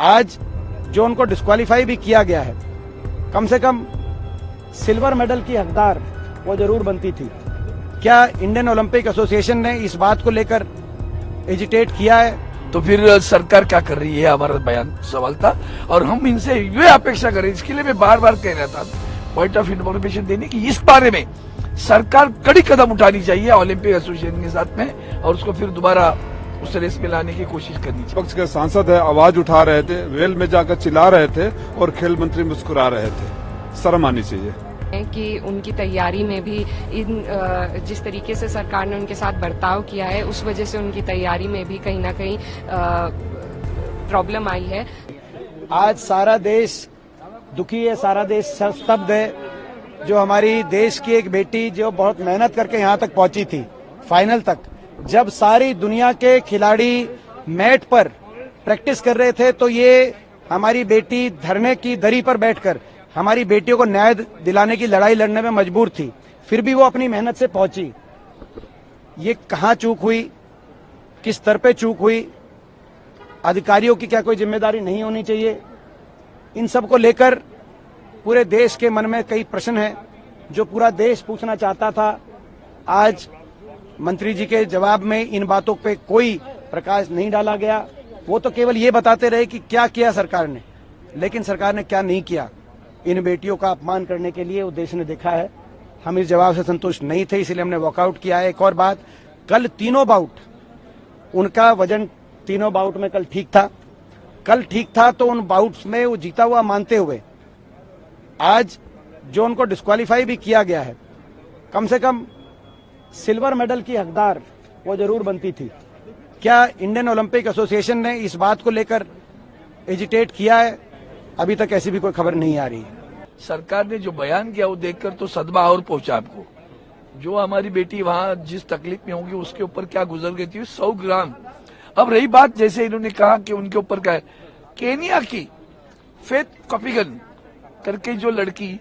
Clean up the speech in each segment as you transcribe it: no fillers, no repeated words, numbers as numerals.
आज जो उनको डिस्क्वालीफाई भी किया गया है, कम से कम सिल्वर मेडल की हकदार वो जरूर बनती थी। क्या इंडियन ओलंपिक एसोसिएशन ने इस बात को लेकर एजिटेट किया है? तो फिर सरकार क्या कर रही है, हमारा बयान सवाल था। और हम इनसे ये अपेक्षा करें, इसके लिए मैं बार बार कह रहा था पॉइंट ऑफ इन्फॉर्मेशन देने की, इस बारे में सरकार कड़ी कदम उठानी चाहिए ओलंपिक एसोसिएशन के साथ में, और उसको फिर दोबारा उस रेस में लाने की कोशिश करनी चाहिए। विपक्ष के सांसद है, आवाज उठा रहे थे, वेल में जाकर चिल्ला रहे थे और खेल मंत्री मुस्कुरा रहे थे। शर्म आनी चाहिए कि उनकी तैयारी में भी जिस तरीके से सरकार ने उनके साथ बर्ताव किया है, उस वजह से उनकी तैयारी में भी कहीं ना कहीं प्रॉब्लम आई है। आज सारा देश दुखी है, सारा देश स्तब्ध है। जो हमारी देश की एक बेटी जो बहुत मेहनत करके यहाँ तक पहुंची थी, फाइनल तक, जब सारी दुनिया के खिलाड़ी मैट पर प्रैक्टिस कर रहे थे, तो ये हमारी बेटी धरने की दरी पर बैठकर हमारी बेटियों को न्याय दिलाने की लड़ाई लड़ने में मजबूर थी। फिर भी वो अपनी मेहनत से पहुंची। ये कहाँ चूक हुई, किस स्तर पे चूक हुई, अधिकारियों की क्या कोई जिम्मेदारी नहीं होनी चाहिए? इन सब को लेकर पूरे देश के मन में कई प्रश्न हैं जो पूरा देश पूछना चाहता था। आज मंत्री जी के जवाब में इन बातों पे कोई प्रकाश नहीं डाला गया। वो तो केवल ये बताते रहे कि क्या किया सरकार ने, लेकिन सरकार ने क्या नहीं किया। इन बेटियों का अपमान करने के लिए वो देश ने देखा है। हम इस जवाब से संतुष्ट नहीं थे, इसलिए हमने वॉकआउट किया है। एक और बात, कल तीनों बाउट उनका वजन तीनों बाउट में कल ठीक था। कल ठीक था तो उन बाउट्स में वो जीता हुआ मानते हुए आज जो उनको डिस्क्वालीफाई भी किया गया है, कम से कम सिल्वर मेडल की हकदार वो जरूर बनती थी। क्या इंडियन ओलंपिक एसोसिएशन ने इस बात को लेकर एजिटेट किया है? अभी तक ऐसी भी कोई खबर नहीं आ रही है। सरकार ने जो बयान किया वो देखकर तो सदमा और पहुंचा आपको। जो हमारी बेटी वहां जिस तकलीफ में होगी उसके ऊपर क्या गुजर गई थी, 100 ग्राम। अब रही बात, जैसे इन्होंने कहा कि उनके ऊपर क्या है, केनिया की फेथ कॉपिगन करके जो लड़की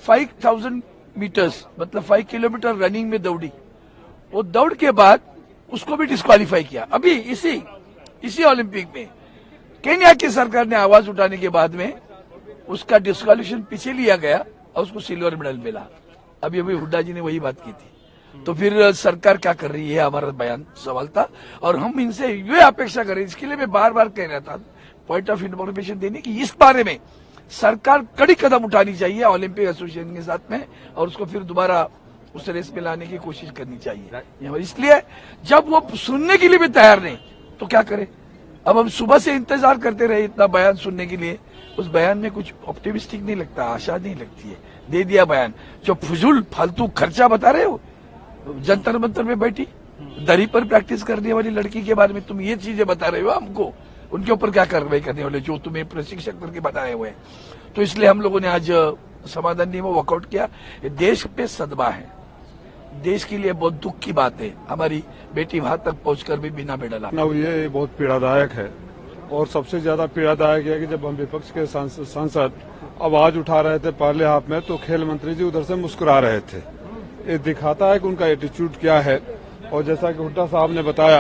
5000 मीटर्स मतलब 5 किलोमीटर रनिंग में दौड़ी, वो दौड़ के बाद उसको भी डिस्क्वालीफाई किया अभी इसी ओलंपिक में। केन्या की सरकार ने आवाज उठाने के बाद में उसका डिस्क्वालिफिकेशन पीछे लिया गया और उसको सिल्वर मेडल मिला। अभी हुड्डा जी ने वही बात की थी। तो फिर सरकार क्या कर रही है, हमारा बयान सवाल था। और हम इनसे ये अपेक्षा करें, इसके लिए मैं बार बार कह रहा था पॉइंट ऑफ इन्फॉर्मेशन देने की, इस बारे में सरकार कड़ी कदम उठानी चाहिए ओलंपिक एसोसिएशन के साथ में, और उसको फिर दोबारा उस रेस में लाने की कोशिश करनी चाहिए। इसलिए जब वो सुनने के लिए भी तैयार नहीं तो क्या करें। अब हम सुबह से इंतजार करते रहे इतना बयान सुनने के लिए, उस बयान में कुछ ऑप्टिमिस्टिक नहीं लगता, आशा नहीं लगती है। दे दिया बयान, जो फजूल फालतू खर्चा बता रहे हो, जंतर मंतर में बैठी दरी पर प्रैक्टिस करने वाली लड़की के बारे में तुम ये चीजें बता रहे हो हमको, उनके ऊपर क्या कार्रवाई करने वाले जो तुम्हें प्रशिक्षक करके बताए हुए हैं। तो इसलिए हम लोगों ने आज समाधान नहीं वॉकआउट किया। देश पे सदमा है, देश के लिए बहुत दुख की बात है, हमारी बेटी वहां तक पहुंचकर भी बिना मेडल। ये बहुत पीड़ादायक है, और सबसे ज्यादा पीड़ादायक है कि जब हम विपक्ष के सांसद आवाज उठा रहे थे पहले हाफ में, तो खेल मंत्री जी उधर से मुस्कुरा रहे थे। ये दिखाता है कि उनका एटीट्यूड क्या है। और जैसा कि हुड्डा साहब ने बताया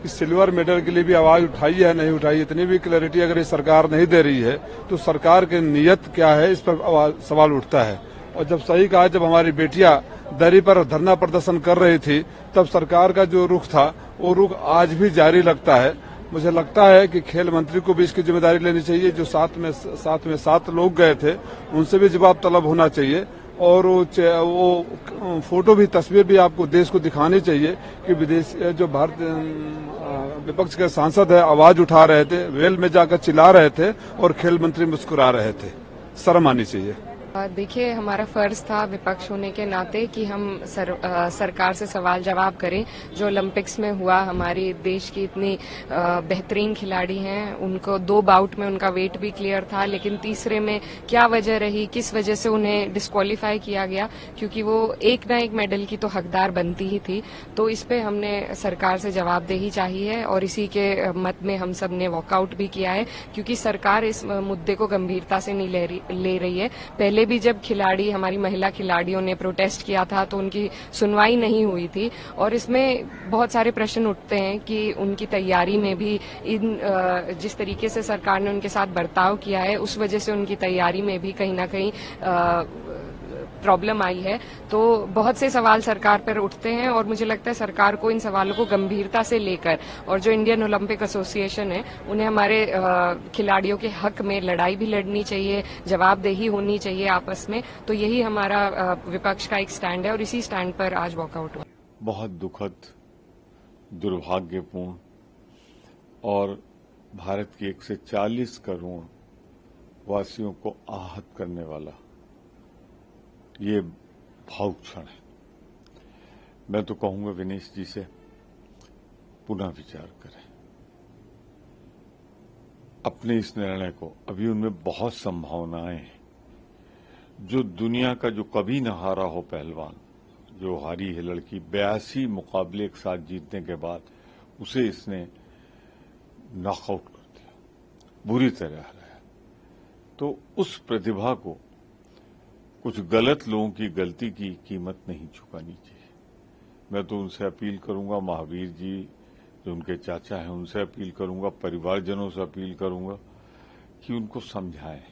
कि सिल्वर मेडल के लिए भी आवाज उठाई है नहीं उठाई, इतनी भी क्लैरिटी अगर ये सरकार नहीं दे रही है तो सरकार की नीयत क्या है, इस पर सवाल उठता है। और जब सही कहा, जब हमारी बेटियां दरी पर धरना प्रदर्शन कर रही थी, तब सरकार का जो रुख था वो रुख आज भी जारी लगता है। मुझे लगता है कि खेल मंत्री को भी इसकी जिम्मेदारी लेनी चाहिए। जो साथ में 7 लोग गए थे, उनसे भी जवाब तलब होना चाहिए। और वो फोटो भी, तस्वीर भी आपको देश को दिखानी चाहिए कि विदेश जो विपक्ष के सांसद है, आवाज उठा रहे थे, वेल में जाकर चिल्ला रहे थे और खेल मंत्री मुस्कुरा रहे थे। शर्म आनी चाहिए। देखिए, हमारा फर्ज था विपक्ष होने के नाते कि हम सरकार से सवाल जवाब करें। जो ओलंपिक्स में हुआ, हमारे देश की इतनी बेहतरीन खिलाड़ी हैं, उनको 2 बाउट में उनका वेट भी क्लियर था, लेकिन तीसरे में क्या वजह रही, किस वजह से उन्हें डिस्क्वालीफाई किया गया, क्योंकि वो एक न एक मेडल की तो हकदार बनती ही थी। तो इस पे हमने सरकार से जवाबदेही चाहिए और इसी के मत में हम सब ने वॉकआउट भी किया है, क्योंकि सरकार इस मुद्दे को गंभीरता से नहीं ले रही है। पहले भी जब खिलाड़ी, हमारी महिला खिलाड़ियों ने प्रोटेस्ट किया था तो उनकी सुनवाई नहीं हुई थी। और इसमें बहुत सारे प्रश्न उठते हैं कि उनकी तैयारी में भी जिस तरीके से सरकार ने उनके साथ बर्ताव किया है उस वजह से उनकी तैयारी में भी कहीं ना कहीं प्रॉब्लम आई है। तो बहुत से सवाल सरकार पर उठते हैं और मुझे लगता है सरकार को इन सवालों को गंभीरता से लेकर, और जो इंडियन ओलंपिक एसोसिएशन है उन्हें हमारे खिलाड़ियों के हक में लड़ाई भी लड़नी चाहिए, जवाबदेही होनी चाहिए आपस में। तो यही हमारा विपक्ष का एक स्टैंड है और इसी स्टैंड पर आज वॉकआउट हुआ। बहुत दुखद, दुर्भाग्यपूर्ण और भारत की 140 करोड़ वासियों को आहत करने वाला ये भावुक क्षण है। मैं तो कहूंगा विनेश जी से पुनः विचार करें अपने इस निर्णय को। अभी उनमें बहुत संभावनाएं हैं। जो दुनिया का जो कभी न हारा हो पहलवान, जो हारी है लड़की, 82 मुकाबले एक साथ जीतने के बाद उसे इसने नॉकआउट कर दिया, बुरी तरह हराया। तो उस प्रतिभा को कुछ गलत लोगों की गलती की कीमत नहीं चुकानी चाहिए। मैं तो उनसे अपील करूंगा, महावीर जी जो उनके चाचा हैं उनसे अपील करूंगा, परिवारजनों से अपील करूंगा कि उनको समझाएं